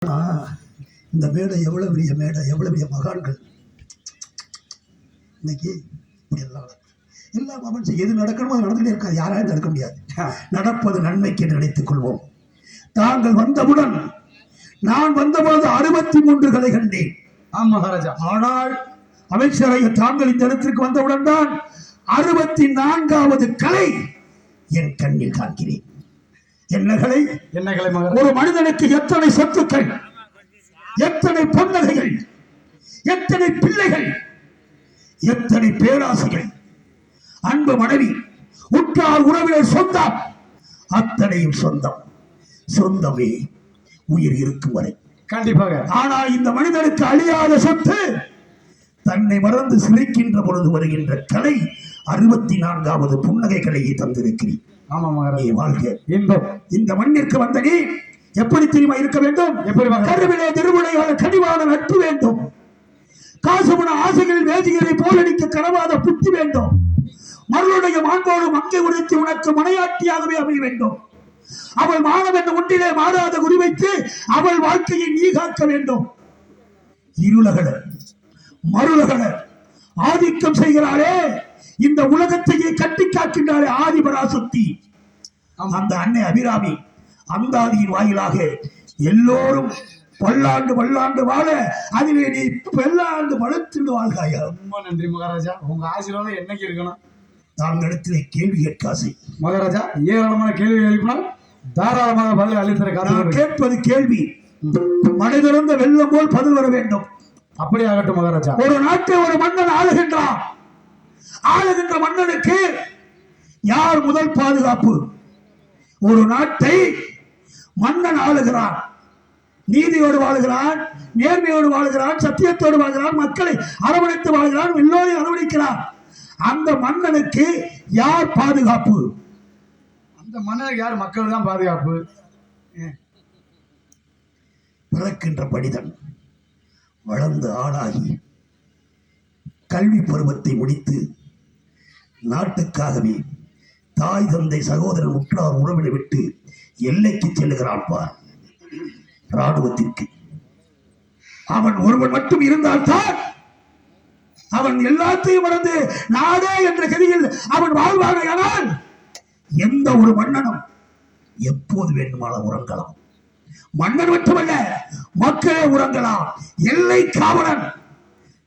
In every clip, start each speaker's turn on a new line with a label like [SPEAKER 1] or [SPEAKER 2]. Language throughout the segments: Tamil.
[SPEAKER 1] இந்த மேடை எவ்வளவு பெரிய மேடை, எவ்வளவு பெரிய மகான்கள். இன்னைக்கு எல்லாம் அவன் எது நடக்கணுமோ அது நடந்துட்டே இருக்காது, யாராலும் தடுக்க முடியாது. நடப்பது நன்மைக்கு என்று நினைத்துக் கொள்வோம். தாங்கள் வந்தவுடன் நான் வந்தபோது 63 கலை கண்டேன்.
[SPEAKER 2] ஆம் மகாராஜா.
[SPEAKER 1] ஆனால் அமைச்சரை தாங்கள் இந்த இடத்திற்கு வந்தவுடன் தான் 64வது கலை என் கண்ணில் காண்கிறேன். என்ன கலை?
[SPEAKER 2] என்ன கலை மகாராஜா?
[SPEAKER 1] ஒரு மனிதனுக்கு எத்தனை சொத்துக்கள், எத்தனை பொன்னகைகள், எத்தனை பிள்ளைகள், எத்தனை பேராசைகள், அன்பு மனைவி, உற்றார் உறவினர், சொந்தம், அத்தனையும் சொந்தம். சொந்தமே உயிர் இருக்கும் வரை.
[SPEAKER 2] கண்டிப்பாக.
[SPEAKER 1] ஆனால் இந்த மனிதனுக்கு அழியாத சொத்து தன்னை மறந்து சிரிக்கின்ற பொழுது வருகின்ற கலை 64வது புன்னகை கலையை தந்திருக்கிறேன்.
[SPEAKER 2] ஆமா மகாராஜா.
[SPEAKER 1] வாழ்க
[SPEAKER 2] இன்பம்.
[SPEAKER 1] இந்த மண்ணிற்கு வந்த நீ எப்படி தெரியுமா இருக்க வேண்டும்? கருவிலே திருவிளையாட கனிவான நட்பு வேண்டும். காசுபண ஆசைகளில் வேதிகளை போலடிக்க கனவாத புத்தி வேண்டும். மருளுடைய மாண்போடு மங்கை உடைத்து உனக்கு மனையாட்டியாகவே அமைய வேண்டும். அவள் மானம் என்ற ஒன்றிலே மாறாத குறிவைத்து அவள் வாழ்க்கையை நீ காக்க வேண்டும். இருளகட மருளகட ஆதிக்கம் செய்கிறாளே, இந்த உலகத்தையே கட்டி காக்கின்றாளே ஆதிபராசக்தி, அந்த அன்னை அபிராமி அந்தாதியின் வாயிலாக எல்லோரும் பல்லாண்டு பல்லாண்டு வாழ, அதிலே நீ பல்லாண்டு வளர்த்து வாழ்காயா.
[SPEAKER 2] ரொம்ப நன்றி மகாராஜா. உங்க ஆசீர்வாதம் என்னைக்கு இருக்கணும்.
[SPEAKER 1] தாங்களிடத்திலே கேள்வி கேட்க ஆசை மகாராஜா.
[SPEAKER 2] ஏராளமான கேள்வி எழுப்பினால் தாராளமாக பதில் அளித்தர காரணம்.
[SPEAKER 1] கேட்பது கேள்வி மனிதர்ந்த வெள்ளம் போல் பதில் வர வேண்டும்.
[SPEAKER 2] அப்படி ஆகட்டும் மகாராஜா.
[SPEAKER 1] ஒரு நாட்டை ஒரு மன்னன் ஆளுகின்றான். ஆளுகின்ற மன்னனுக்கு யார் முதல் பாதுகாப்பு? ஒரு நாட்டை மன்னன் ஆளுகிறான், நீதியோடு வாழ்கிறான், நேர்மையோடு வாழ்கிறான், சத்தியத்தோடு வாழ்கிறான், மக்களை அரவணைத்து வாழ்கிறான், எல்லோரையும் அரவணைக்கிறான். அந்த மன்னனுக்கு யார் பாதுகாப்பு?
[SPEAKER 2] அந்த மன்னனுக்கு யார்? மக்கள் தான் பாதுகாப்பு.
[SPEAKER 1] பிறக்கின்ற மனிதன் வளர்ந்து ஆளாகி கல்வி பருவத்தை முடித்து நாட்டுக்காகவே தாய் தந்தை சகோதரன் உற்றார் உறவினை விட்டு எல்லைக்கு செல்லுகிறான் பார், ராணுவத்திற்கு. அவன் ஒருவன் மட்டும் இருந்தால்தான் அவன் எல்லாத்தையும் மறந்து நாடே என்ற கதியில் அவன் வாழ்வானால் எந்த ஒரு மன்னனும் எப்போது வேண்டுமானால் உறங்கலாம். மன்னன் மட்டுமல்ல, மக்களே உறங்கலாம். எல்லை காவலன்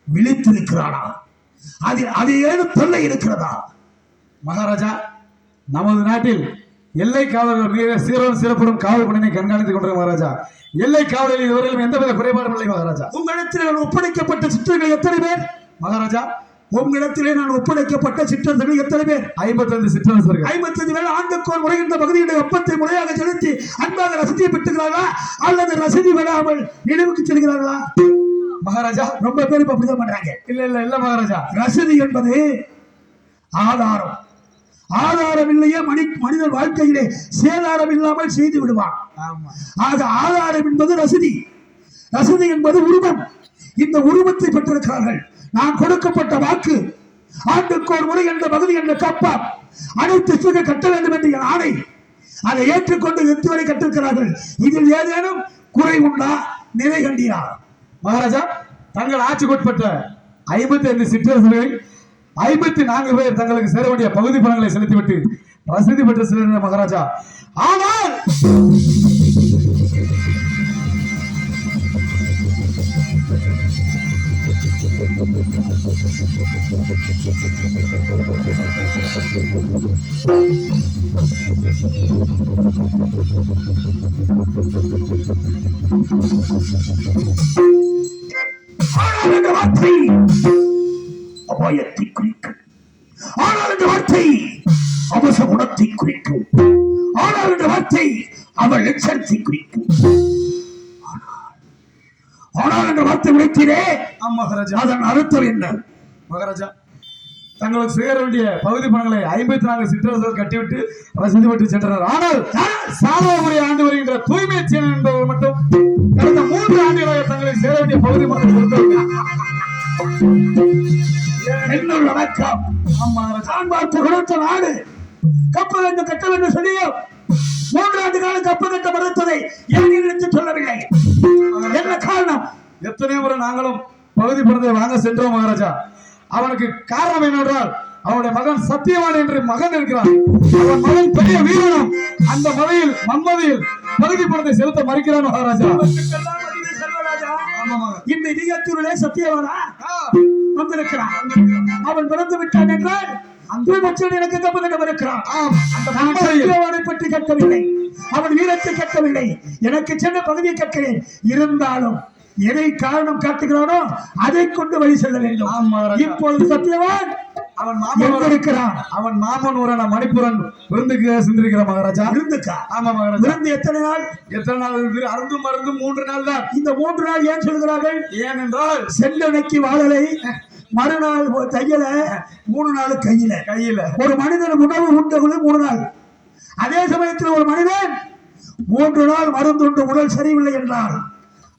[SPEAKER 1] விழித்திருக்கிறானா? அது ஏதும் தொல்லை இருக்கிறதா?
[SPEAKER 2] மகாராஜா, நமது நாட்டில் எல்லை காவலர்கள் மிக சீரோடு சிறப்புடன் காவல் பணியை கண்காணித்துக் கொண்டிருக்க மகாராஜா. எல்லை காவலில் இதுவரையிலும் எந்தவித குறைபாடும் இல்லை மகாராஜா.
[SPEAKER 1] உங்களிடத்தில் ஒப்படைக்கப்பட்ட சிற்றர்கள் எத்தனை பேர் மகாராஜா? உங்களிடத்திலே நான் ஒப்படைக்கப்பட்ட சிற்றர்கள் எத்தனை பேர்?
[SPEAKER 2] 55 சிற்றரசர்கள்.
[SPEAKER 1] 55 பேர் ஆண்டுக்கோர் முறைகின்ற பகுதியுடைய ஒப்பத்தை முறையாக செலுத்தி அன்பாக ரசதியை பெற்றுகிறார்களா அல்லது ரசதி பெறாமல் நினைவுக்கு செல்கிறார்களா?
[SPEAKER 2] மகாராஜா,
[SPEAKER 1] ரொம்ப பேர் இப்ப அப்படிதான் பண்றாங்க.
[SPEAKER 2] இல்ல மகாராஜா.
[SPEAKER 1] ரசதி என்பது ஆதாரம். ஆதாரம் இல்லையே மனிதன் வாழ்க்கையிலே சேதாரம் இல்லாமல் செய்து விடுவான். ஆக ஆதாரம் என்பது ரசதி. ரசதி என்பது உருவம். இந்த உருவத்தை பெற்றிருக்கிறார்கள். நான் கொடுக்கப்பட்ட வாக்கு ஆண்டுக்கு ஒரு முறை என்ற பகுதி என்ற கப்பா அனைத்து கட்ட வேண்டும் என்று என் ஆணை, அதை ஏற்றுக்கொண்டு எத்துவரை கட்டிருக்கிறார்கள். இதில் ஏதேனும் குறை உண்டா? நிலை கண்டீரா?
[SPEAKER 2] மகாராஜா, தங்கள் ஆட்சிக்குட்பட்ட 55 சிற்றரசர்களில் 54 பேர் தங்களுக்கு சேர வேண்டிய பகுதி பணங்களை செலுத்திவிட்டு ரசீது பெற்று செல்கின்ற மகாராஜா. ஆனால்
[SPEAKER 1] அபாயத்தை குறிக்கும். ஆனால் இந்த வார்த்தை அவச குணத்தை குறிக்கும். ஆனால் இந்த வார்த்தை அவள் எச்சரித்தை குறிக்கும். ஆனால் என்ற வார்த்தை உடைத்தீரே
[SPEAKER 2] மகாராஜா,
[SPEAKER 1] அதன் அர்த்தம் என்ன?
[SPEAKER 2] மகாராஜா, தங்களுக்கு சேர வேண்டிய பகுதி பணங்களை 54 சிற்றரசர்கள் கட்டிவிட்டு ரசீது பெற்று சென்றனர். ஆனால் சாதாரண ஆண்டு வருகின்ற தூய்மை செயல் என்பவர் மட்டும் கடந்த 3 ஆண்டுகளாக தங்களுக்கு சேர வேண்டிய பகுதி பணங்களை கொடுத்தார்கள்.
[SPEAKER 1] என்னுள் வணக்கம். நாடு கப்பல் என்று கட்ட வேண்டும் சொல்லியோ 3 ஆண்டு காலம் கப்பல் கட்ட மறுத்ததை ஏன் சொல்லவில்லை? காரணம்?
[SPEAKER 2] எத்தனையோ முறை நாங்களும் பகுதி பணத்தை வாங்க சென்றோம் மகாராஜா. அவனுக்கு காரணம் என்னவென்றால் அவனுடைய மகன் சத்தியவான் என்று மகன் இருக்கிறான். அவன் மகன் பெரிய வீரனும் அந்த மலையில் மன்மதியில் பகுதி பணத்தை செலுத்த மறுக்கிறான் மகாராஜா.
[SPEAKER 1] இந்த இடியத்தூரிலே சத்தியவானா வந்திருக்கிறான். அவன் பிறந்து விட்டான் என்றால் அந்த மக்கள் எனக்கு கபலம் இருக்கிறான். அந்த சத்தியவானை பற்றி கேட்கவில்லை, அவன் வீரத்தை கேட்கவில்லை, எனக்கு சென்ற பகுதியை கேட்கிறேன். இருந்தாலும் எதை காரணம் காட்டுகிறானோ அதை கொண்டு வழி செல்ல வேண்டும். இப்பொழுது சத்தியவான்
[SPEAKER 2] அவன் மாமன் இருக்கிறான். அவன் மாமன் ஊரான மணிப்புரன் விருந்துக்கு சென்றிருக்கிறான் மகாராஜா.
[SPEAKER 1] விருந்துக்கா?
[SPEAKER 2] ஆமா மகாராஜா.
[SPEAKER 1] விருந்து எத்தனை நாள்?
[SPEAKER 2] எத்தனை நாள்? அருந்தும் மருந்தும் 3 நாள் தான்.
[SPEAKER 1] இந்த 3 நாள் ஏன் சொல்கிறார்கள்?
[SPEAKER 2] ஏனென்றால்
[SPEAKER 1] சென்றனைக்கு வாழலை, மறுநாள் தையல, 3 நாள் கையில. ஒரு மனிதன் உணவு உண்டகுள்ள 3 நாள். அதே சமயத்தில் ஒரு மனிதன் 3 நாள் மருந்து உண்டு உடல் சரியில்லை என்றால்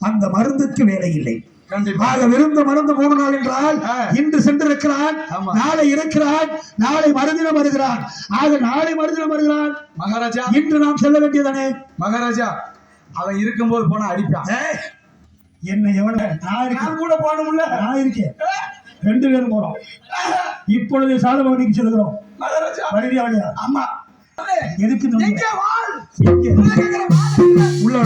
[SPEAKER 1] அந்த மருந்துக்கு வேலை இல்லை. விருந்து மருந்து 3 நாள் என்றால் இன்று சென்றிருக்கிறான், நாளை இருக்கிறான், நாளை மருந்தினம் வருகிறான். ஆக நாளை மருந்தினம் வருகிறான்
[SPEAKER 2] மகாராஜா.
[SPEAKER 1] இன்று நாம் செல்ல வேண்டியதானே
[SPEAKER 2] மகாராஜா. அவன் இருக்கும்போது போனா அடிப்பான்.
[SPEAKER 1] என்ன எவன? நான் கூட போகணும்ல. நான் இருக்கேன், 2 பேரும் போறோம். இப்பொழுது சாலபவனிக்கு செல்கிறோம்
[SPEAKER 2] மகாராஜா.
[SPEAKER 1] வருவியா வழியா?
[SPEAKER 2] ஆமா.
[SPEAKER 1] எதுக்கு உள்ள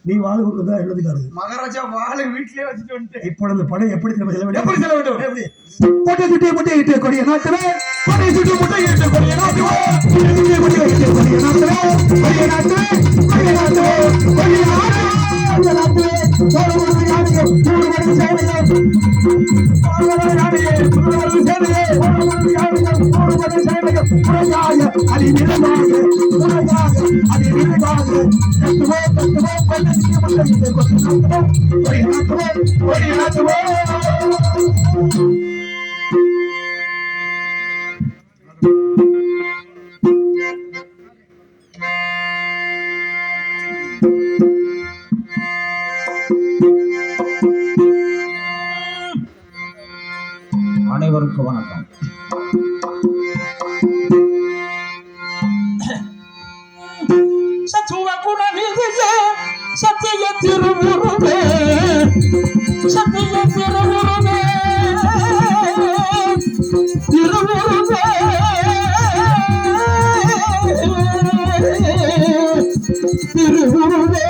[SPEAKER 1] நீ வாழ் கொடுத்ததா எழுதுக்காரு
[SPEAKER 2] மகாராஜா. வாழை வீட்டிலே வச்சுட்டு வந்துட்டு
[SPEAKER 1] இப்பொழுது படை எப்படி செல்ல வேண்டும்?
[SPEAKER 2] எப்படி செல்ல வேண்டும்?
[SPEAKER 1] கொட்டை சுட்டி முட்டை இட்டு கொடிய நாட்டுவே, கொட்டை சுட்டி முட்டை இட்டு கொடிய நாட்டுவே, கொடிய முட்டை இட்டு கொடிய நாட்டுவே, கொடிய நாட்டுவே, கொடிய நாட்டுவே, கொடிய நாட்டுவே, சோழமரத்து யானையே, சூடுமரத்து சேனையே, சோழமரத்து யானையே, சூடுமரத்து சேனையே, சோழமரத்து யானையே, சூடுமரத்து சேனையே, புறையாக அடி நிலமாக, புறையாக அடி நிலமாக, தத்துவோ தத்துவோ கொட்டை சுட்டி முட்டை இட்டு கொடிய நாட்டுவே, கொடிய நாட்டுவே, கொடிய நாட்டுவே. அனைவருக்கும் வணக்கம். சத்திய திருவுருவே, சத்திய திருவுருவே, திருவுருவே, திருவுருவே,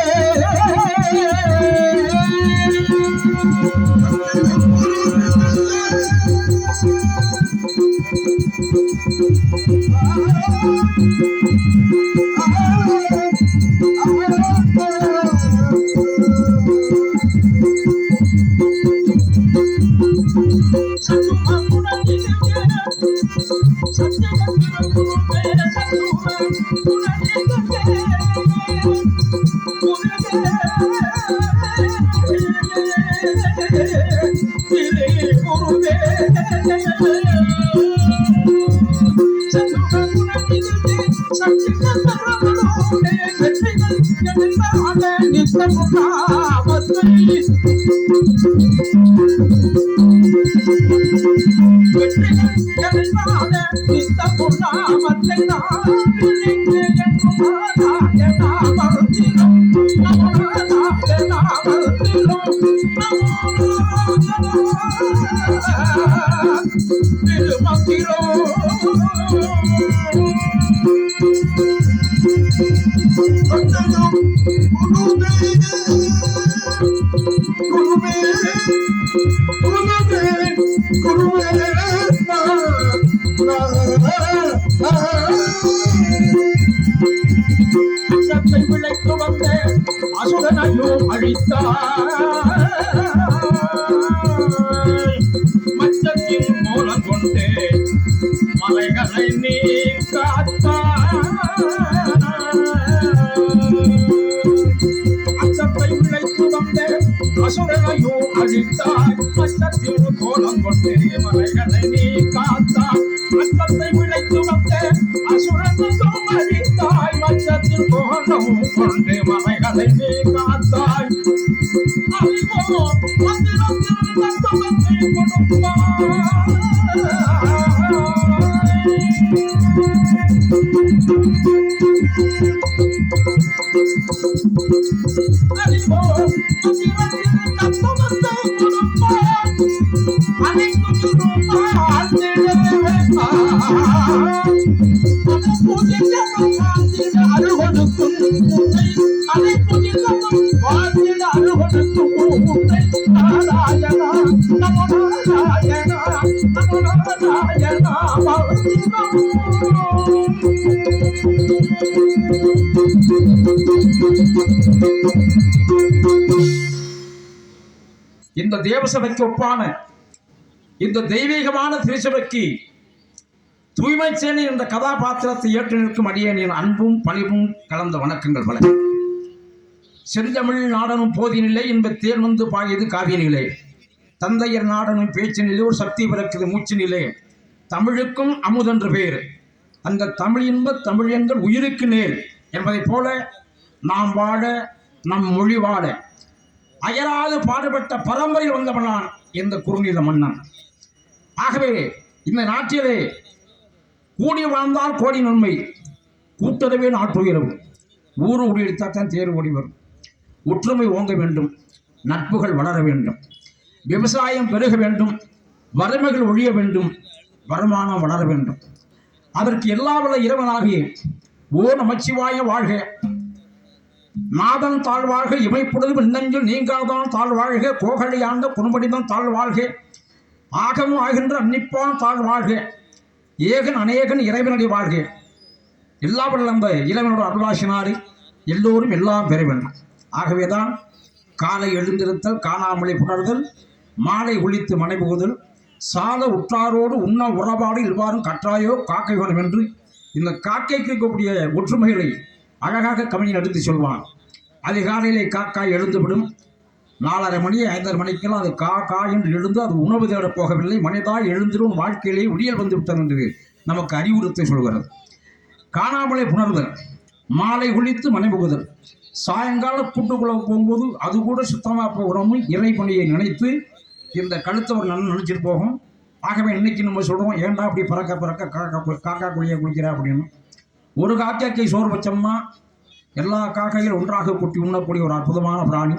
[SPEAKER 1] விளைத்து வந்த அசுரனையோ அழித்தார், மச்சத்தின் மூலம் கொண்டு மலைகளை நீ காத்தார். அச்சத்தை விளைத்து வந்த அசுரனையோ அழித்தாய், மச்சத்தின் மூலம் கொண்டு மலைகளை நீ காத்தார். அச்சத்தை விளைத்து வந்த அசுரனையோ அழித்தாய், மச்சத்தின் மூலம் கொண்டு மலைகளை நீ காத்தாய். அறிவோ மந்திரத்தில் தத்துவத்தை கொடுப்பாய். அறிவோ
[SPEAKER 3] இந்த தேவசபைக்கு ஒப்பான இந்த தெய்வீகமான திருச்சபைக்கு தூய்மை சேனை என்ற கதாபாத்திரத்தை ஏற்று நிற்கும் அடியேனின் அன்பும் பணிவும் கலந்த வணக்கங்கள் பல. செந்தமிழ் நாடனும் போதினில்லை என்ப தேர் வந்து பாகியது காவியனிலே, தந்தையர் நாடனும் பேச்சினிலே ஒரு சக்தி பிறக்குது மூச்சினிலே, தமிழுக்கும் அமுதென்று பேர், அந்த தமிழ் இன்ப தமிழ் எங்கள் உயிருக்கு நேர் என்பதைப் போல நாம் வாழ நம் மொழி வாழ அயராது பாடுபட்ட பரம்பரையில் வந்தவனான் இந்த குறுநில மன்னன். ஆகவே இந்த நாட்டிலே கூடி வாழ்ந்தால் கோடி நன்மை, கூட்டுறவே நாட்டுயரும், ஊரு உடையெடுத்தான் தேர் ஓடி வரும், ஒற்றுமை ஓங்க வேண்டும், நட்புகள் வளர வேண்டும், விவசாயம் பெருக வேண்டும், வறுமைகள் ஒழிய வேண்டும், வருமானம் வளர வேண்டும். அதற்கு எல்லா வல்ல இறைவனாகிய ஓ நமச்சிவாய வாழ்க, நாதன் தாழ்வாழ்க, இமைப்புடது விண்ணஞ்சில் நீங்காதான் தாழ்வாழ்க, கோகழி ஆண்ட குணபடிதான் தாழ்வாழ்க, ஆகமும் ஆகின்ற அன்னிப்பான் தாழ்வாழ்க, ஏகன் அநேகன் இறைவனடி வாழ்க. எல்லா அந்த இறைவனோட அருளாசினாரு எல்லோரும் எல்லாம் பெற வேண்டும். ஆகவேதான் காலை எழுந்திருத்தல், காணாமலை புணர்தல், மாலை ஒழித்து மனைபுகுதல், சால உற்றாரோடு உண்ண உறவாடு இவ்வாறும் கற்றாயோ காக்கை வேணும் என்று இந்த காக்கைக்கு இருக்கக்கூடிய ஒற்றுமைகளை அழகாக கவிஞன் எடுத்து சொல்வான். அதிகாலையிலே காக்காய் எழுந்துவிடும், 4:30 மணி 5:30 மணிக்கெல்லாம் அது கா என்று எழுந்து அது உணவு தேட போகவில்லை, மனிதாய் எழுந்திரும் வாழ்க்கையிலே விடியல் வந்து விட்டது என்று நமக்கு அறிவுறுத்தி சொல்கிறது. காணாமலை புணர்தல், மாலை ஒழித்து மனைபுகுதல், சாயங்கால கூட்டுக்குள்ள போகும்போது அது கூட சுத்தமாக போகிறோம்னு இறை பணியை நினைத்து இந்த கழுத்தை ஒரு நினைச்சிட்டு போகும். ஆகவே இன்னைக்கு நம்ம சொல்கிறோம், ஏன்டா அப்படி பறக்க காக்கா குழியை குளிக்கிற அப்படின்னு. ஒரு காக்கைக்கு சோறு வச்சோம்னா எல்லா காக்கைகளும் ஒன்றாக கூட்டி உண்ணக்கூடிய ஒரு அற்புதமான பிராணி.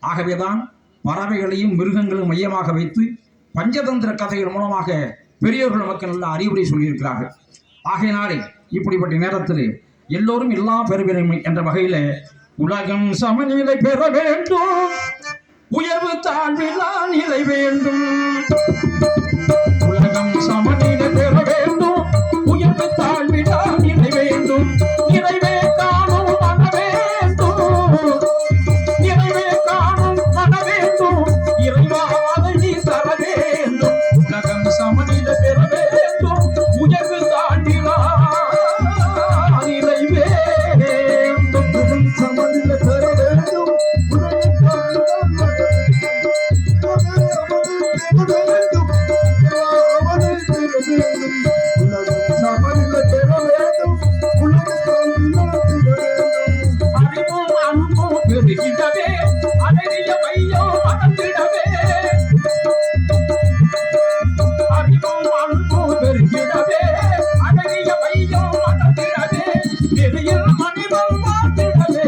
[SPEAKER 3] ஆகவேதான் பறவைகளையும் மிருகங்களையும் மையமாக வைத்து பஞ்சதந்திர கதைகள் மூலமாக பெரியோர்கள் நமக்கு நல்ல அறிவுரை சொல்லியிருக்கிறார்கள். ஆகையினாலே இப்படிப்பட்ட நேரத்தில் எல்லோரும் எல்லாம் பெறுகிறோம் என்ற வகையில் உலகம் சமநிலை பெற வேண்டும், உயர்வு தாழ்விலா நிலை வேண்டும், உலகம் சமநிலை பெற வேண்டும், உயர்வு தாழ்விலா நிலை வேண்டும், நிறைவே காணும் மன வேண்டும், நிறைவே காணும் மன வேண்டும், இறைவாதை நீ தர வேண்டும், உலகம் சமநிலை பெற வேண்டும், உயர்வு தாழ்விலா நிலை வேண்டும், சமநிலை பெற வேண்டும், பெருகிடவே அழகிய மையோ மறந்திடவே, அறிவும் அன்பும் பெருகிடவே அழகிய மையோ மறந்திடவே, நிறையில் மனிதன் வாழ்ந்திடவே,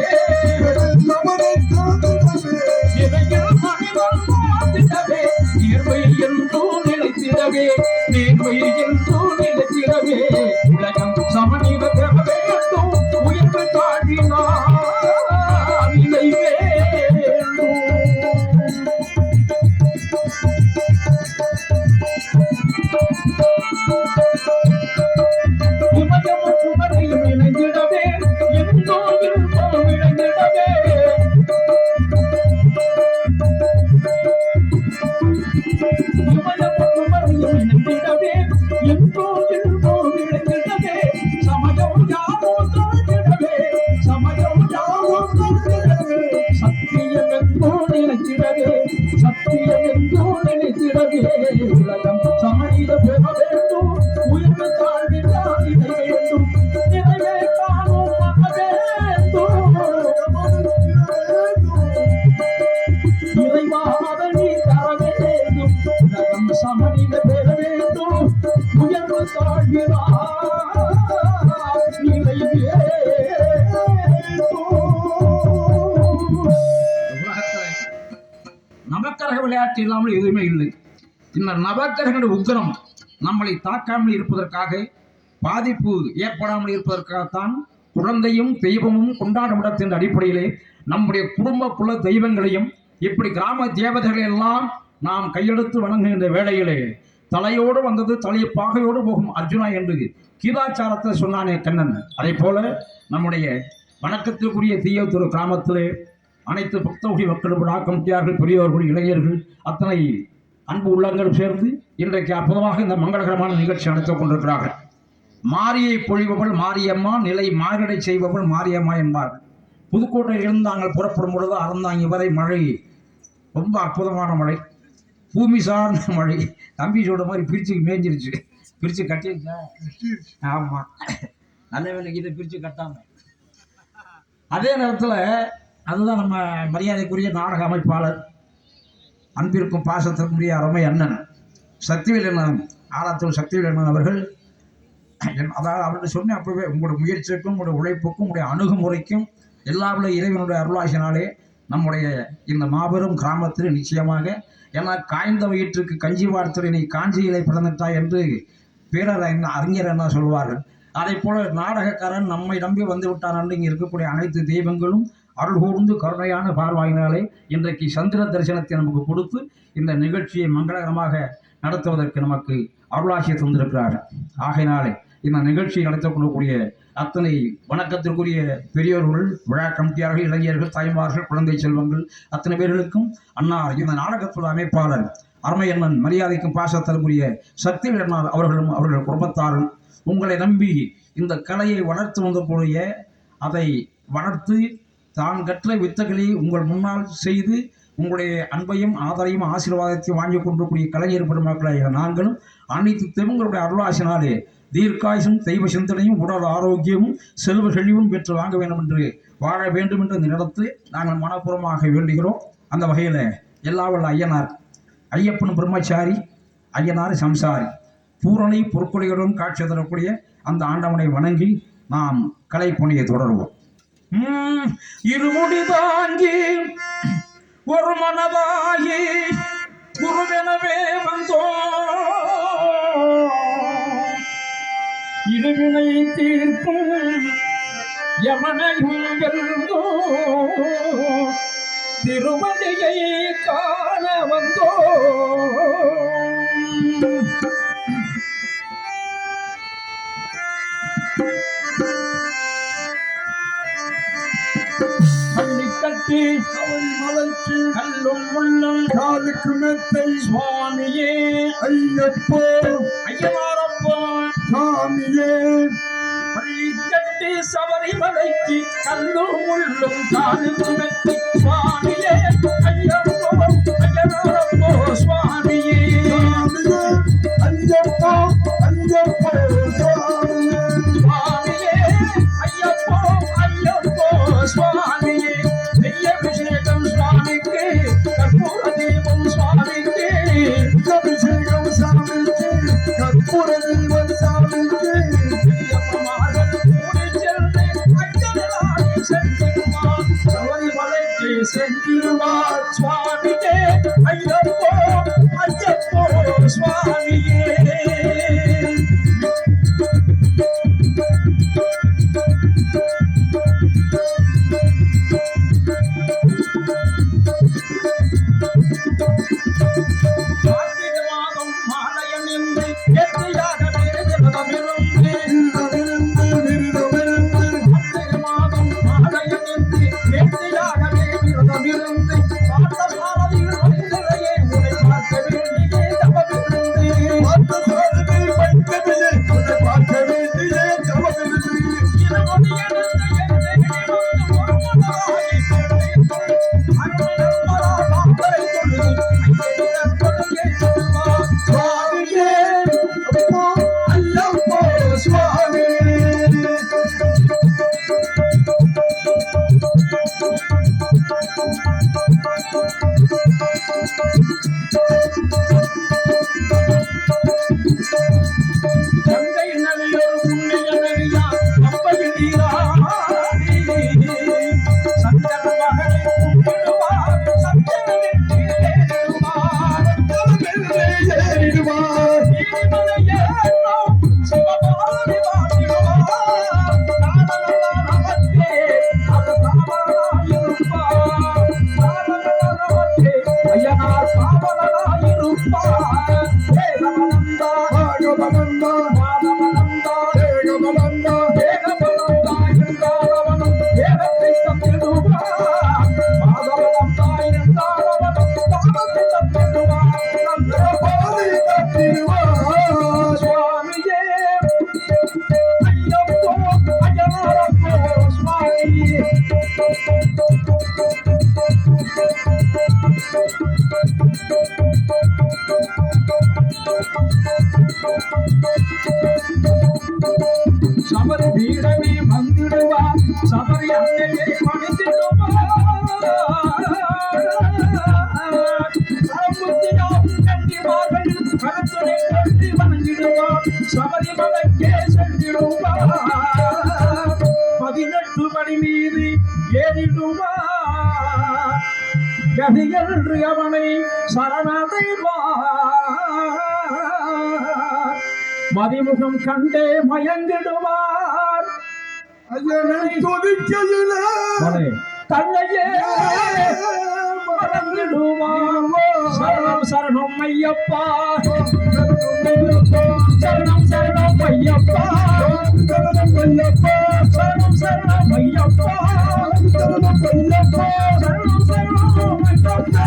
[SPEAKER 3] நிறையில் மனிதன் வாழ்ந்திடவே, நேர்மை என்றும் நிலைத்திடவே, நேர்மை என்றும் நிலைத்திடவே, உலகம் சமநிலை பெற வேண்டும், உயர்வு தாழ்வினார் நிலை வேண்டும். இமயமும் குமரியும் இணைந்திடவே, எங்கோ இருப்போம் இணைந்திடவே, இமயமும் குமரியும் இணைந்திடவே, எங்கோ இருப்போம் இணைந்திடவே, சமயம் யாவும் தொலைந்திடவே, சமயம் யாவும் தொலைந்திடவே, சத்தியம் எங்கோ நினைத்திடவே, சத்தியம் எங்கோ நினைத்திடவே, உலகம் சமநிலை பெற வேண்டும், உயர்வு தாழ்விலா நிலை வேண்டும், நிறைவே காணும் மன வேண்டும், இறைவாதை நீ தர வேண்டும், உலகம் சமநிலை பெற வேண்டும், உயர்வு தாழ்விலா நிலை வேண்டும். விளையாட்டு இல்லாமல் எதுவுமே இல்லை. இந்த நவக்கிரகங்களுடைய உக்கிரம் நம்மளை தாக்காமல் இருப்பதற்காக, பாதிப்பு ஏற்படாமல் இருப்பதற்காகத்தான் குழந்தையும் தெய்வமும் கொண்டாடப்பட்ட அடிப்படையிலே நம்முடைய குடும்ப குல தெய்வங்களையும் இப்படி கிராம தேவதைகளை எல்லாம் நாம் கையெடுத்து வணங்குகின்ற வேளையிலே தலையோடு வந்தது தலையை பாகையோடு போகும் அர்ஜுனா என்று கீதாச்சாரத்தை சொன்னானே கண்ணன். அதே போல நம்முடைய வணக்கத்திற்குரிய தீயத்தூர் கிராமத்திலே அனைத்து பக்தவகை மக்கள், விழா கமிட்டியார்கள், பெரியவர்கள், இளைஞர்கள், அத்தனை அன்பு உள்ளங்களும் சேர்ந்து இன்றைக்கு அற்புதமாக இந்த மங்களகரமான நிகழ்ச்சி நடத்திக் கொண்டிருக்கிறார்கள். மாரியை பொழிபவள் மாரியம்மா, நிலை மாரடை செய்பவள் மாரியம்மா என்பார்கள். புதுக்கோட்டையிலிருந்து நாங்கள் புறப்படும் பொழுது அறந்தாங்கி வரை மழை ரொம்ப அற்புதமான மழை, பூமி சார்ந்த மழை. தம்பி சொல்ற மாதிரி பிரிச்சு மேய்ஞ்சிருச்சு, பிரிச்சு கட்டிருச்சா? ஆமாம், நல்ல வேலைக்கு இதை பிரித்து கட்டாமல். அதே நேரத்தில் அதுதான் நம்ம மரியாதைக்குரிய நாடக அமைப்பாளர், அன்பிற்கும் பாசத்திற்குரிய அருமை அண்ணன் சக்திவேல் அண்ணன், ஆலாத்தூர் சக்திவேல் அண்ணன் அவர்கள். அதாவது அவர்கிட்ட சொன்னேன் அப்பவே, உங்களுடைய முயற்சிக்கும் உங்களுடைய உழைப்புக்கும் உங்களுடைய அணுகுமுறைக்கும் எல்லாவுள்ள இறைவனுடைய அருளாசினாலே நம்முடைய இந்த மாபெரும் கிராமத்தில் நிச்சயமாக, ஏன்னா காய்ந்த வயிற்றுக்கு கஞ்சி வார்த்தை நீ காஞ்சியிலே பிறந்துட்டாய் என்று அறிஞர் என்ன சொல்வார்கள். அதை போல நாடகக்காரன் நம்மை நம்பி வந்து விட்டான் என்று இங்கே இருக்கக்கூடிய அனைத்து தெய்வங்களும் அருள் கூர்ந்து கருணையான பார்வாயினாலே இன்றைக்கு சந்திர தரிசனத்தை நமக்கு கொடுத்து இந்த நிகழ்ச்சியை மங்களகரமாக நடத்துவதற்கு நமக்கு அருளாசியை தந்திருக்கிறார்கள். ஆகையினாலே இந்த நிகழ்ச்சியை நடத்த கொள்ளக்கூடிய அத்தனை வணக்கத்திற்குரிய பெரியோர்கள், விழா கமிட்டியார்கள், இளைஞர்கள், தாய்மார்கள், குழந்தை செல்வங்கள், அத்தனை பேர்களுக்கும் அன்னார் இந்த நாடகத்தோட அமைப்பாளர் அருமையண்ணன் மரியாதைக்கும் பாசத்திற்குரிய சக்திவேல் அண்ணார் அவர்களும் அவர்கள் குடும்பத்தாரும் உங்களை நம்பி இந்த கலையை வளர்த்து வந்தக்கூடிய, அதை வளர்த்து தான் கற்ற வித்தகளை உங்கள் முன்னால் செய்து உங்களுடைய அன்பையும் ஆதரையும் ஆசீர்வாதத்தையும் வாங்கி கொண்டிருக்கூடிய கலைஞர் பெருமக்களாக நாங்களும் அனைத்து தெய்வங்களுடைய அருளாசினாலே தீர்க்காயுசும் தெய்வ சிந்தனையும் உடல் ஆரோக்கியமும் செல்வ செழிவும் பெற்று வாங்க வேண்டும் என்று வாழ வேண்டும் என்று இந்த இடத்தில் நாங்கள் மனப்பூர்வமாக வேண்டுகிறோம். அந்த வகையில் எல்லா வல்ல ஐயனார், ஐயப்பன் பிரம்மச்சாரி, ஐயனார் சம்சாரி, பூரணை பொற்கொலைகளுடன் காட்சி தரக்கூடிய அந்த ஆண்டவனை வணங்கி நாம் கலை பணியை தொடருவோம். இருமுடி தாங்கி ஒரு மனதாகி குருவெனவே வந்தோம், இருவினை தீர்க்கும் யமனையும் வெல்ந்தோம், திருமணியை காண வந்தோம். கட்டி மலைக்கு கல்லும் முள்ளும் காலுக்கு மெத்தை சுவாமியே ஐயப்போ ஐயனாரப்போ சாமியே. பள்ளி கட்டி சபரிமலைக்கு கல்லும் முள்ளும் காலுக்கு மெத்தை சுவாமியே ஐயப்போ ஐயனாரப்போ சுவாமியே. ஐயப்போ ஐயப்போ சுவாமியே, சுவாமியே ஐயப்போ ஐயப்போ சுவாமியே. அபிஷேகம் சுவாமிக்கு, கற்பூர தீபம் சுவாமிக்கு, அபிஷேகம் சாமிக்கு, கற்பூர தீபம் சாமிக்கு. சபரிமலைக்கு சென்றிருவார் சுவாமியே ஐயப்போ ஐயப்போ சுவாமியே. சங்கர மகளை கும்பிடுவார், சங்கர வெற்றியே காவலனாயிருப்பார் ஏகபலந்தா
[SPEAKER 2] ஆகமனந்தா
[SPEAKER 3] மாதவனந்தா
[SPEAKER 2] ஏகமனந்தா
[SPEAKER 3] ஏகபலந்தா இருந்தாலவனும் ஏகத்தை தந்திடுவார் மாதவனந்தா இருந்தாலவனும் தாமத்தை தந்திடுவார்
[SPEAKER 2] பாதை காட்டிடுவார்
[SPEAKER 3] சுவாமியே ஐயப்போ அய்யனாரப்போ சுவாமியே சபரி வீரமே வந்திடுவா சபரி அன்னையை மணித்திடுவா கண்டிவார்கள் கருத்துரை கொண்டு வணங்கிடுவா சபரிமலைக்கே சென்றிடுவா 18 மணி மீது ஏறிடுவா கதியன்று அவனை சரணடைவார் மதிமுகம் கண்டே மயங்கிடுவார்
[SPEAKER 2] ஐயனை துதிக்கையிலே
[SPEAKER 3] தன்னையே மறந்திடுவார் சரணம் சரணம் ஐயப்பா சரணம் சரணம் ஐயப்பா
[SPEAKER 2] சரணம் ஐயப்பா
[SPEAKER 3] சரணம் சரணம் ஐயப்பா
[SPEAKER 2] சரணம் ஐயப்பா
[SPEAKER 3] சரணம் சரணம் ஐயப்பா.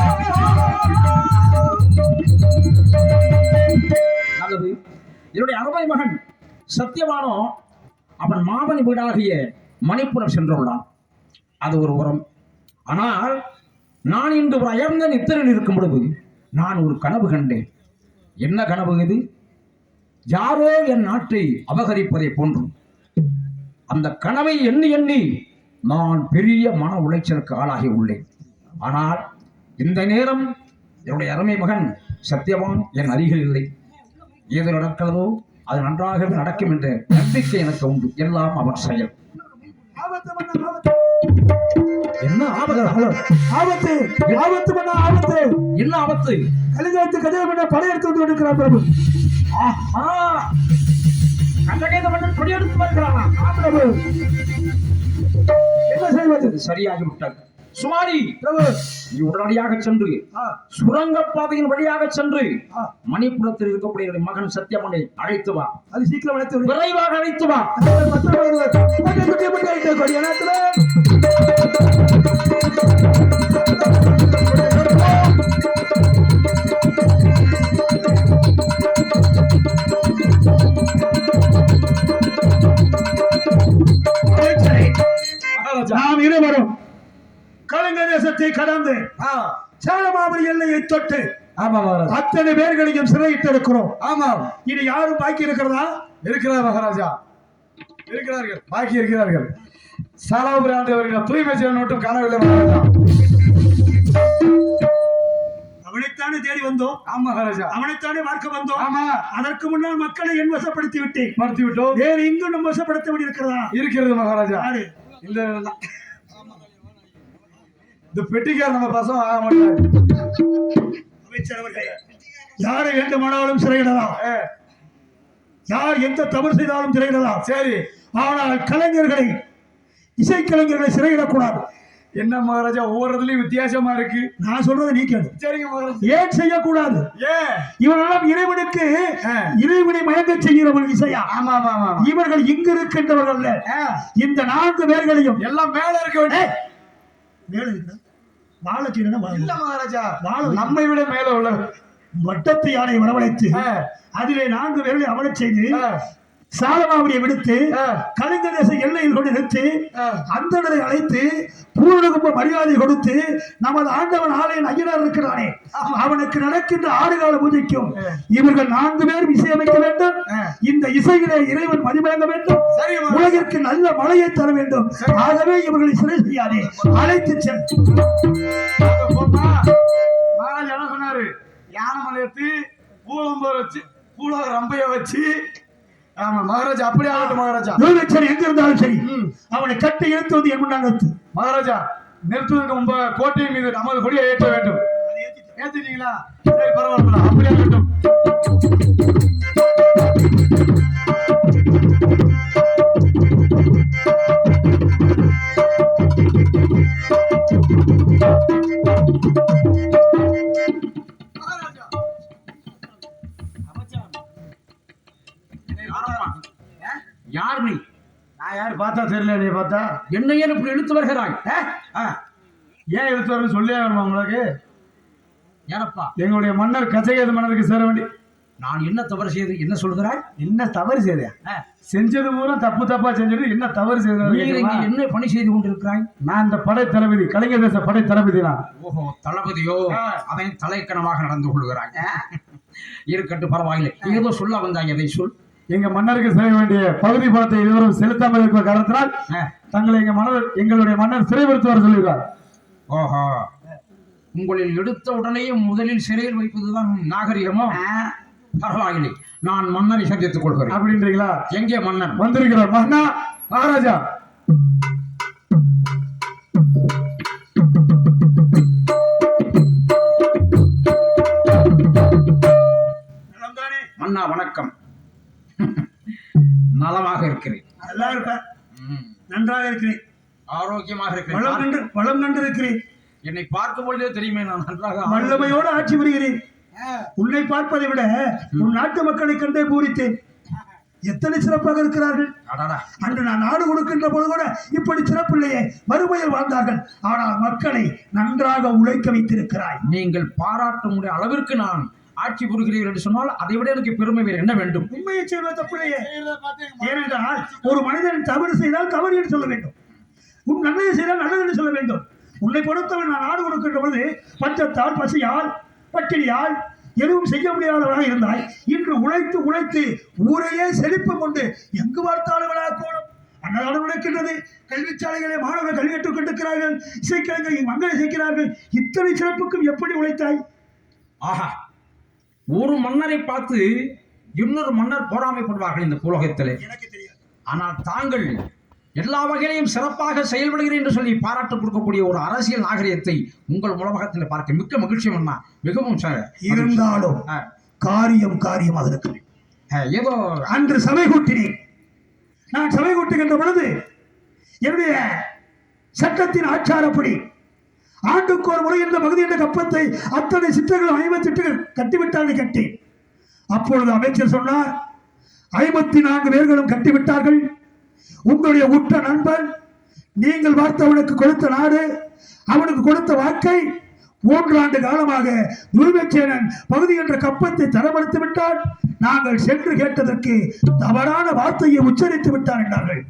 [SPEAKER 3] நல்லது. என்னுடைய அருமை மகன் சத்தியவானோ அவன் மாமன் வீடாகிய மணிப்புரம் சென்றுள்ளான். அது ஒரு உரம். ஆனால் நான் இன்று ஒரு அயர்ந்த நித்திரையில் இருக்கும் பொழுது நான் ஒரு கனவு கண்டேன். என்ன கனவு இது? யாரோ என் நாட்டை அபகரிப்பதை போன்று. அந்த கனவை எண்ணி எண்ணி நான் பெரிய மன உளைச்சலுக்கு ஆளாகி உள்ளேன். ஆனால் இந்த நேரம் என்னுடைய அருமை மகன் சத்தியவான் என் அருகில் இல்லை. ஏது நடக்கிறதோ அது நன்றாகவே நடக்கும் என்ற நம்பிக்கை எனக்கு உண்டு. எல்லாம் அவன் செயல். என்ன ஆபத்து?
[SPEAKER 1] ஆபத்து ஆபத்து பண்ண ஆபத்து.
[SPEAKER 3] என்ன ஆபத்து?
[SPEAKER 1] கலிங்கத்து கஜா பண்ண படையெடுத்து வந்து இருக்கிறார் பிரபு.
[SPEAKER 3] ஆஹா, கண்டகேத மன்னன் கொடியெடுத்து வருகிறானா?
[SPEAKER 1] பிரபு என்ன செய்வது?
[SPEAKER 3] இது சரியாகிவிட்டது. சுமாரி
[SPEAKER 1] பிரபு
[SPEAKER 3] நீ உடனடியாக சென்று சுரங்கப்பாதையின் வழியாக சென்று மணிப்புரத்தில் இருக்கக்கூடிய என்னுடைய மகன் சத்தியமனை அழைத்து வா.
[SPEAKER 1] அது சீக்கிரம் அழைத்து
[SPEAKER 3] விரைவாக அழைத்து வா.
[SPEAKER 1] நாம் இருவரும் கலிங்க தேசத்தை கடந்து சேலமாபுரி எல்லையை தொட்டு அத்தனை பேர்களையும் சிறையிட்டிருக்கிறோம்.
[SPEAKER 2] ஆமாம்.
[SPEAKER 1] இனி யாரும் பாக்கி இருக்கிறதா?
[SPEAKER 2] இருக்கிறார் மகாராஜா, இருக்கிறார்கள், பாக்கி இருக்கிறார்கள். சாலாபுரி ஆண்டவர்கள் தூய்மை செய்ய மட்டும் காணவில்லை மகாராஜா.
[SPEAKER 1] அவனைத்தானே தேடி வந்தோம்.
[SPEAKER 2] ஆமா மகாராஜா,
[SPEAKER 1] அவனைத்தானே பார்க்க வந்தோம்.
[SPEAKER 2] ஆமா.
[SPEAKER 1] அதற்கு முன்னால் மக்களை என் வசப்படுத்தி விட்டேன்.
[SPEAKER 2] மறுத்து விட்டோம்.
[SPEAKER 1] வேறு இங்கும் நம்ம வசப்படுத்த வேண்டி இருக்கிறதா?
[SPEAKER 2] இருக்கிறது மகாராஜா.
[SPEAKER 1] யாரு?
[SPEAKER 2] இந்த பெட்டிக்கார நம்ம பசங்க ஆக மாட்டாரு.
[SPEAKER 1] அமைச்சர் அவர்களே, யாரை வேண்டுமானாலும் சிறையிடலாம், யார் எந்த தவறு செய்தாலும் சிறையிடலாம்.
[SPEAKER 2] சரி,
[SPEAKER 1] ஆனால் கலைஞர்களை, இசைக்கலைஞர்களை சிறையிடக்கூடாது.
[SPEAKER 2] என்ன மகாராஜா, ஒவ்வொருலயும் வித்தியாசமா இருக்கு.
[SPEAKER 1] நான் சொல்றதை நீ கேளு.
[SPEAKER 2] சரிங்க மகாராஜா.
[SPEAKER 1] ஏன் செய்யக்கூடாது?
[SPEAKER 2] ஏன்?
[SPEAKER 1] இவரெல்லாம் இறைவனுக்கு இறைவனை மயங்க செய்கிறவர்கள் இசையா?
[SPEAKER 2] ஆமா ஆமா ஆமா.
[SPEAKER 1] இவர்கள் இங்கு இருக்கின்றவர்கள் இந்த 4 பேர்களையும்
[SPEAKER 2] எல்லாம் மேல இருக்க வேண்டிய
[SPEAKER 1] மேல இருக்கிற வாழை
[SPEAKER 2] இல்ல மகாராஜா,
[SPEAKER 1] வாழ
[SPEAKER 2] நம்மை விட மேல உள்ள
[SPEAKER 1] வட்டத்து யானை வரவழைத்து அதிலே 4 பேர்களை அமரச் செய்து சாலமாவடியை விடுத்து கலிங்க தேச எல்லையில் கொண்டு நிறுத்தி அந்தனரை அழைத்து பூர்ணகும்ப மரியாதை கொடுத்து நமது ஆண்டவன் ஆலயன் ஐயனார் இருக்கிறானே அவனுக்கு நடக்கின்ற ஆடுகால பூஜைக்கும் இவர்கள் 4 பேரும் இசையமைக்க வேண்டும். இந்த இசையிலே இறைவன் மதிமயங்க வேண்டும். உலகிற்கு நல்ல மழையை தர வேண்டும். ஆகவே இவர்களை சிறை செய்யாதே, அழைத்து செல்.
[SPEAKER 2] மகாராஜா என்ன சொன்னாரு? யானை மலையத்து பூலம்பு வச்சு பூலக ரம்பைய வச்சு. ஆமா மகாராஜா, அப்படி ஆகட்டும் மகாராஜா.
[SPEAKER 1] எங்க இருந்தாலும் சரி அவனை கட்டி இழுத்துவது என் முன்னாடி
[SPEAKER 2] மகாராஜா. நிறுத்துவதற்கு முன்பு கோட்டையின் மீது நமது கொடியை ஏற்ற வேண்டும். ஏற்றிட்டீங்களா? சரி, பரவாயில்ல, அப்படி ஆகட்டும். பார்த்தா தெரியல, நீ பார்த்தா
[SPEAKER 3] என்ன ஏன் இப்படி இழுத்து வருகிறாய்?
[SPEAKER 2] ஏன் எடுத்து வரணும் சொல்லியே வருமா உங்களுக்கு?
[SPEAKER 3] ஏனப்பா
[SPEAKER 2] எங்களுடைய மன்னர் கச்சகேது மன்னருக்கு சேர வேண்டி.
[SPEAKER 3] நான் என்ன தவறு செய்து என்ன சொல்கிறாய்?
[SPEAKER 2] என்ன தவறு செய்தேன்? செஞ்சது பூரா தப்பு தப்பா செஞ்சது. என்ன தவறு செய்தது?
[SPEAKER 3] என்ன பணி செய்து கொண்டிருக்கிறாய்?
[SPEAKER 2] நான் இந்த படை தளபதி, கலைஞர் தேச படை தளபதி தான்.
[SPEAKER 3] ஓஹோ, தளபதியோ? அதை தலைக்கணமாக நடந்து கொள்கிறாய். இருக்கட்டும், பரவாயில்லை. ஏதோ சொல்ல வந்தாய், அதை சொல்.
[SPEAKER 2] எங்க மன்னருக்கு செய்ய வேண்டிய பகுதி பணத்தை இதுவரை செலுத்தாமல் இருக்கிற காரணத்தினால் தங்களை எங்களுடைய மன்னர் சிறைப்படுத்துவார் சொல்லியிருக்கார்.
[SPEAKER 3] ஓஹோ, உங்களில் எடுத்த உடனே முதலில் சிறையில் வைப்பதுதான் நாகரிகமோ? பரவாயில்லை, நான் மன்னரை சந்தித்துக் கொள்கிறேன்.
[SPEAKER 2] அப்படின்றீங்களா?
[SPEAKER 3] எங்கே மன்னன்?
[SPEAKER 2] வந்திருக்கிறார். மன்னா மகாராஜா.
[SPEAKER 3] மன்னா வணக்கம். நலமாக இருக்கிறேன்.
[SPEAKER 1] நல்லா இருப்பேன். நன்றாக இருக்கிறேன்.
[SPEAKER 3] ஆரோக்கியமாக இருக்கிறேன்.
[SPEAKER 1] வளம் கண்டு இருக்கிறேன்.
[SPEAKER 3] என்னை பார்க்கும் பொழுதே தெரியுமே நான் நன்றாக
[SPEAKER 1] வல்லமையோடு ஆட்சி புரிகிறேன். உன்னை பார்ப்பதை விட உன் நாட்டு மக்களை கண்டே பூரித்தேன். எத்தனை சிறப்பாக இருக்கிறார்கள். அன்று நான் நாடு கொடுக்கின்ற போது கூட இப்படி சிறப்பில்லையே, வறுமையில் வாழ்ந்தார்கள். ஆனால் மக்களை நன்றாக உழைக்க வைத்திருக்கிறாய்.
[SPEAKER 3] நீங்கள் பாராட்ட முடிய அளவிற்கு நான் ஆட்சி புரிகிறீர்கள் என்று சொன்னால் அதை விட எனக்கு பெருமை வேறு என்ன வேண்டும்?
[SPEAKER 1] உண்மையை செய்வது தப்பில்லையே. ஏனென்றால் ஒரு மனிதன் தவறு செய்தால் தவறு என்று சொல்ல வேண்டும், உன் நல்லது செய்தால் நல்லது என்று சொல்ல வேண்டும். உன்னை பொறுத்தவரை நான் நாடு கொடுக்கின்ற பொழுது பஞ்சத்தால், பசியால், பட்டினியால் எதுவும் செய்ய முடியாதவராக இருந்தாய். இன்று உழைத்து உழைத்து ஊரையே செழிப்பு கொண்டு எங்கு பார்த்தாலும் விழாக்கோடும் அன்னதானம் நடக்கின்றது. கல்விச்சாலைகளை மாணவர்கள் கல்வி கற்றுக் கொண்டிருக்கிறார்கள். இசைக்கலைஞர்கள் மங்களை இசைக்கிறார்கள். இத்தனை சிறப்புக்கும் எப்படி உழைத்தாய்?
[SPEAKER 3] ஆஹா, ஒரு மன்னரை பார்த்து இன்னொரு மன்னர் பொறாமைப்படுவார்கள் இந்த உலகத்திலே.
[SPEAKER 1] எனக்கு தெரியாது.
[SPEAKER 3] ஆனால் தாங்கள் எல்லா வகையிலையும் சிறப்பாக செயல்படுகிறேன் என்று சொல்லி பாராட்டு கொடுக்கக்கூடிய ஒரு அரசியல் நாகரிகத்தை உங்கள் உலகத்தில் பார்க்க மிக்க மகிழ்ச்சி மன்னா. மிகவும்
[SPEAKER 1] இருந்தாலும் காரியமாக இருக்கிறேன்.
[SPEAKER 3] ஏதோ
[SPEAKER 1] அன்று சபை கூட்டினேன். நான் சபை கூட்டுகின்ற பொழுது என்னுடைய சட்டத்தின் ஆச்சாரப்படி ஆண்டுக்கு ஒரு முறை இந்த பகுதி என்ற கப்பத்தை அத்தனை சித்தர்கள் 50 சித்தர்கள் கட்டிவிட்டார்கள். கட்டி அப்பொழுது அமைச்சர் சொன்னார், 54 பேர்களும் கட்டிவிட்டார்கள். உங்களுடைய உற்ற நண்பன், நீங்கள் பார்த்தவனுக்கு கொடுத்த நாடு, அவனுக்கு கொடுத்த வாக்கை 3 ஆண்டு காலமாக துருவச்சேனன் பகுதி என்ற கப்பத்தை தரப்படுத்தி விட்டால் நாங்கள் சென்று கேட்டதற்கு தவறான வார்த்தையை உச்சரித்து விட்டார் என்றார்கள்.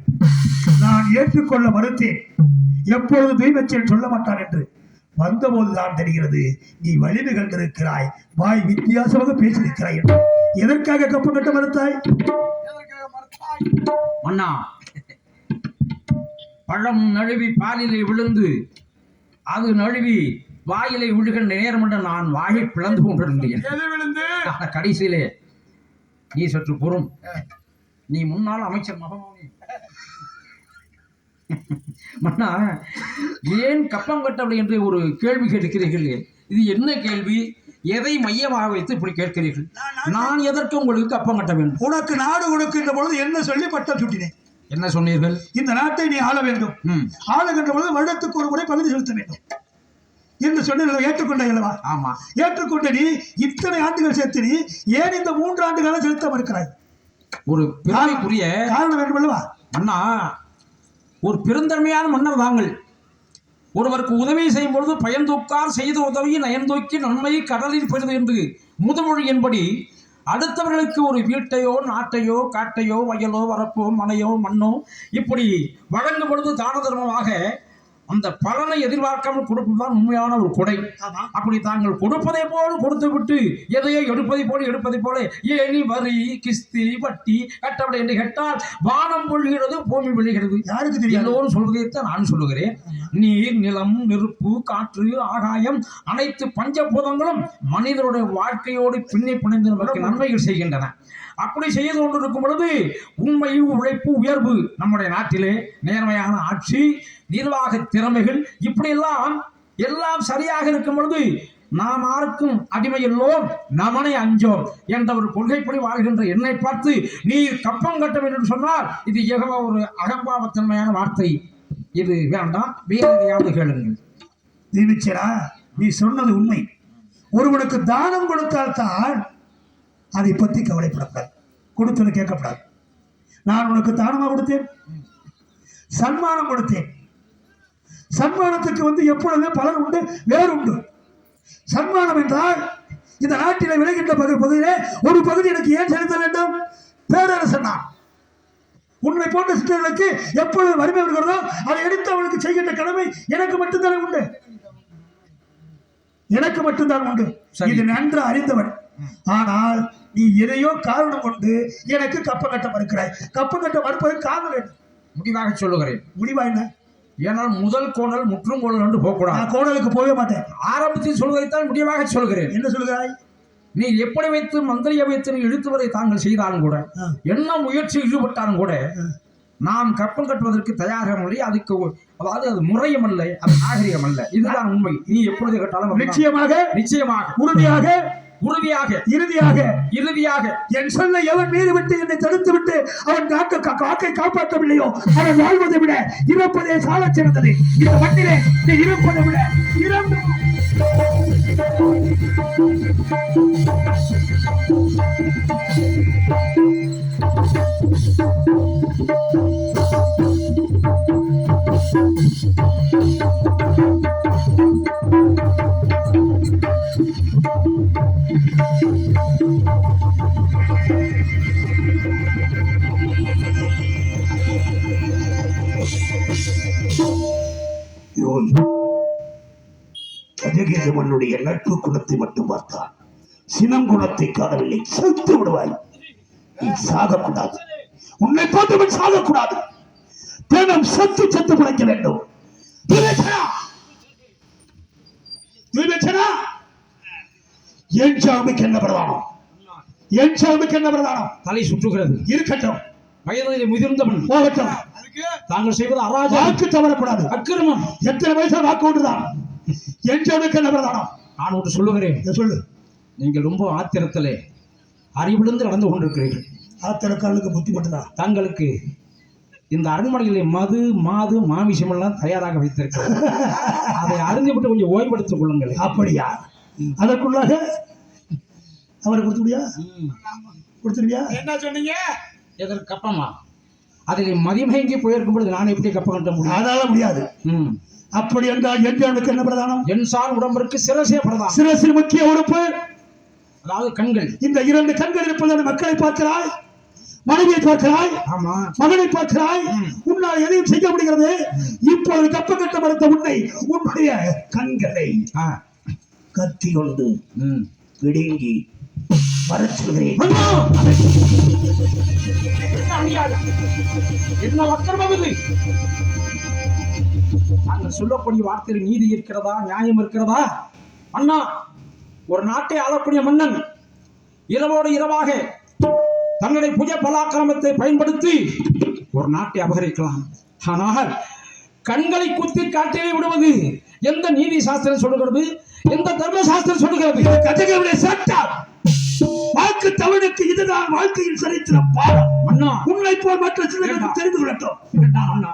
[SPEAKER 1] நான் ஏற்றுக்கொள்ள மறுத்தேன். எப்பொழுது துருவச்சேனன் சொல்ல மாட்டான் என்று வந்தபோதுதான் தெரிகிறது நீ வலிமை கண்டிருக்கிறாய், வாய் வித்தியாசமாக பேசியிருக்கிறாய் என்று. எதற்காக கப்பம் கட்ட மறுத்தாய்?
[SPEAKER 3] அண்ணா, பழம் நழுவி பாலிலை விழுந்து அது நழுவி வாயிலை விழுகின்ற நேரம் என்று நான் வாயை பிளந்து கொண்டிருந்தேன். கடைசியிலே நீ சற்று பொறும், நீ முன்னாள் அமைச்சர் மகமோனி மன்னா, ஏன் கப்பம் கட்டவில்லை என்று ஒரு கேள்வி கேட்கிறீர்கள். இது என்ன கேள்வி? எதை மையமாக வைத்து இப்படி கேட்கிறீர்கள்? நான் எதற்கு உங்களுக்கு கப்பம் கட்ட வேண்டும்?
[SPEAKER 1] உனக்கு நாடு கொடுக்கின்ற பொழுது என்ன சொல்லி பட்டம் சுட்டினேன்?
[SPEAKER 3] என்ன சொன்னீர்கள்?
[SPEAKER 1] இந்த நாட்டை நீ ஆள வேண்டும், ஆளுகின்ற பொழுது வருடத்துக்கு ஒரு முறை பகுதி செலுத்த வேண்டும் என்று சொன்ன ஏற்றுக்கொண்ட அல்லவா?
[SPEAKER 3] ஆமா,
[SPEAKER 1] ஏற்றுக்கொண்ட நீ இத்தனை ஆண்டுகள் சேர்த்து நீ ஏன் இந்த 3 ஆண்டு காலம் செலுத்த மறுக்கிறாய்?
[SPEAKER 3] ஒரு பெருமைக்குரிய
[SPEAKER 1] காரணம் வேண்டும் அல்லவா?
[SPEAKER 3] அண்ணா, ஒரு பெருந்தன்மையான மன்னர் தாங்கள். ஒருவருக்கு உதவி செய்யும் பொழுது பயன்தூக்கார் செய்த உதவியை நயன்தூக்கி நன்மையை கடலில் பெறுது என்று முதுமொழியின்படி அடுத்தவர்களுக்கு ஒரு வீட்டையோ நாட்டையோ காட்டையோ வயலோ வரப்போ மனையோ மண்ணோ இப்படி வழங்கும் பொழுது தான தர்மமாக அந்த பலனை எதிர்பார்க்காமல் கொடுப்பதுதான் உண்மையான ஒரு கொடை. அப்படி தாங்கள் கொடுப்பதை போல கொடுத்து விட்டு எதையோ எடுப்பதை போல ஏனி வரி கிஸ்தி வட்டி கட்டவில்லை என்று கேட்டால் வானம் பொழிகிறது பூமி விழுகிறது. யாருக்கு தெரியும்? எல்லோரும் சொல்வதைத்தான் நான் சொல்லுகிறேன். நீர், நிலம், நெருப்பு, காற்று, ஆகாயம் அனைத்து பஞ்சபூதங்களும் மனிதனுடைய வாழ்க்கையோடு பின்னி பிணைந்து நமக்கு நன்மைகள் செய்கின்றன. அப்படி செய்து கொண்டிருக்கும் பொழுது உண்மை, உழைப்பு, உயர்வு, நம்முடைய நாட்டிலே நேர்மையான ஆட்சி, நிர்வாக திறமைகள் இப்படியெல்லாம் எல்லாம் சரியாக இருக்கும் பொழுது நாம் யாருக்கும் அடிமை இல்லோம், நமனை அஞ்சோம் என்ற ஒரு கொள்கைப்படி வாழ்கின்ற என்னை பார்த்து நீ கப்பம் கட்ட வேண்டும் சொன்னால் இது ஏகவா ஒரு அகம்பாவத்தன்மையான வார்த்தை. இது வேண்டாம், வேறு எதையாவது கேளுங்கள்.
[SPEAKER 1] தீவிச்சரா, நீ சொன்னது உண்மை. ஒருவனுக்கு தானம் கொடுத்தால்தான் அதை பற்றி கவலைப்படக்கூடாது, கொடுத்தது கேட்கப்படாது. நான் உனக்கு தானமாக கொடுத்தேன், சன்மானம் கொடுத்தேன். சன்மானத்துக்கு எப்பொழுதுமே பலன் உண்டு, வேறு உண்டு. சன்மானம் என்றால் இந்த நாட்டில விளைகின்ற பகுதியிலே ஒரு பகுதி எனக்கு ஏன் செலுத்த வேண்டும்? பேரரசன் நான். உன்னை போன்ற சிற்றர்களுக்கு எப்பொழுது வறுமை வருகிறதோ அதை எடுத்து அவளுக்கு செய்கின்ற கடமை எனக்கு மட்டும்தானே உண்டு, எனக்கு மட்டும்தான் உண்டு. இது நன்று அறிந்தவன். ஆனால் நீ எதையோ காரணம் கொண்டு எனக்கு கப்பம் கட்ட மறுக்கிறாய். கப்பம் கட்ட மறுப்பதை காண வேண்டும்.
[SPEAKER 3] முடிவாக சொல்லுகிறேன்.
[SPEAKER 1] முடிவா என்ன?
[SPEAKER 3] ஏனால் முதல் கோணல் முற்றும் கோணல் என்று போகக்கூடாது.
[SPEAKER 1] நான் கோணலுக்கு போகவே மாட்டேன்.
[SPEAKER 3] ஆரம்பத்தில் சொல்வதைத்தான் முடிவாக சொல்கிறேன்.
[SPEAKER 1] என்ன சொல்கிறாய்?
[SPEAKER 3] நீ எப்படி வைத்து மந்திரியை வைத்து நீ இழுத்துவதை தாங்கள் செய்தாலும் கூட, என்ன முயற்சி ஈடுபட்டாலும் கூட, நாம் கப்பம் கட்டுவதற்கு தயாராக இல்லை. அதுக்கு அதாவது அது முறையும் அல்ல, அது நாகரிகம் அல்ல. இதுதான் உண்மை. நீ எப்பொழுது கேட்டாலும்
[SPEAKER 1] நிச்சயமாக
[SPEAKER 3] நிச்சயமாக
[SPEAKER 1] உறுதியாக
[SPEAKER 3] உறுதியாக
[SPEAKER 1] இறுதியாக
[SPEAKER 3] இறுதியாக
[SPEAKER 1] என் சொல்லை எவன் மீறி விட்டு என்னை தடுத்து விட்டு அவன் காக்கை காப்பாற்றவில்லையோ அவன் வாழ்வதை விட இறப்பதே சாலச் சிறந்தது. இந்த மண்ணிலே நீ இருப்பதை விட இறந்து கஜகேசவனுடைய நட்பு குணத்தை மட்டும் பார்த்தான். சினம் குணத்தை காணவில்லை. செத்து விடுவாய். நீ சாகக்கூடாது. உன்னை போன்றவன் சாகக்கூடாது. தினம் செத்து செத்து பிழைக்க வேண்டும். என் சாமிக்கு என்ன பிரதானம்? என் சாமிக்கு என்ன பிரதானம்?
[SPEAKER 3] தலை சுற்றுகிறது.
[SPEAKER 1] இருக்கட்டும்.
[SPEAKER 3] வயதில் முதிர்ந்தவன்
[SPEAKER 1] போகட்டும்.
[SPEAKER 3] தாங்கள் செய்வது அராஜகம்.
[SPEAKER 1] வாக்கு தவறக்கூடாது.
[SPEAKER 3] அக்கிரமம்.
[SPEAKER 1] எத்தனை வயசு வாக்கு ஒன்றுதான். என் சாமிக்கு என்ன பிரதானம்?
[SPEAKER 3] நான் ஒன்று சொல்லுகிறேன்.
[SPEAKER 1] சொல்லு.
[SPEAKER 3] நீங்கள் ரொம்ப ஆத்திரத்திலே அறிவிலிருந்து நடந்து கொண்டிருக்கிறீர்கள்.
[SPEAKER 1] ஆத்திரக்காரனுக்கு புத்தி மட்டும்தான்.
[SPEAKER 3] தங்களுக்கு இந்த அரண்மனையிலே மது மாது மாமிசம் எல்லாம் தயாராக வைத்திருக்கிறது. அதை அறிந்துவிட்டு கொஞ்சம் ஓய்வெடுத்துக் கொள்ளுங்கள்.
[SPEAKER 1] அப்படியா? அதற்குள்ளாக அவரை கொடுத்துவியா? கொடுத்துருவியா? என்ன சொன்னீங்க?
[SPEAKER 3] எதற்கு கப்பமா? அதில் மதிமயங்கி போயிருக்கும் பொழுது நான் எப்படி கப்பம் கட்ட முடியும்?
[SPEAKER 1] அதனால முடியாது. அப்படி என்றால் என் என்ன பிரதானம்?
[SPEAKER 3] என் சார் உடம்பிற்கு சிரசே பிரதானம்.
[SPEAKER 1] சிரசில் முக்கிய உறுப்பு
[SPEAKER 3] அதாவது கண்கள். இந்த
[SPEAKER 1] 2 கண்கள் இருப்பதால் மக்களை பார்க்கிறாய், மனைவியை பார்க்கிறாய்,
[SPEAKER 3] ஆமா,
[SPEAKER 1] மகனை பார்க்கிறாய். உன்னால் எதையும் செய்ய முடிகிறது. இப்போது கப்பம் கட்ட மறுத்த உன்னை உன்னுடைய கண்களை கத்தி கொண்டு விடுங்கி வரச் சொல்கிறேன்.
[SPEAKER 3] என்ன அக்கிரமம் இது? நாங்கள் சொல்லக்கூடிய வார்த்தையில் நீதி இருக்கிறதா, நியாயம் இருக்கிறதா? அண்ணா, ஒரு நாட்டை ஆளக்கூடிய மன்னன் இரவோடு இரவாக தன்னுடைய புஜ பலாக்கிரமத்தை பயன்படுத்தி ஒரு நாட்டை அபகரிக்கலாம். ஆனால் கண்களை குத்தி காட்டிலே விடுவது எந்த நீதி சாஸ்திரம் சொல்லுகிறது? எந்த தர்ம சாஸ்திரம் சொல்லுகிறது?
[SPEAKER 1] கஜகவுடைய சட்டம். வாக்கு தவணுக்கு இதுதான் வாழ்க்கையில் சரித்திரம்.
[SPEAKER 3] அண்ணா,
[SPEAKER 1] உன்னை போல் மற்ற சிலருக்கு தெரிந்து கொள்ளட்டும்.
[SPEAKER 3] அண்ணா,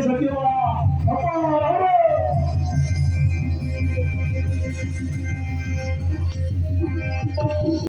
[SPEAKER 1] சத்தியமா அப்பா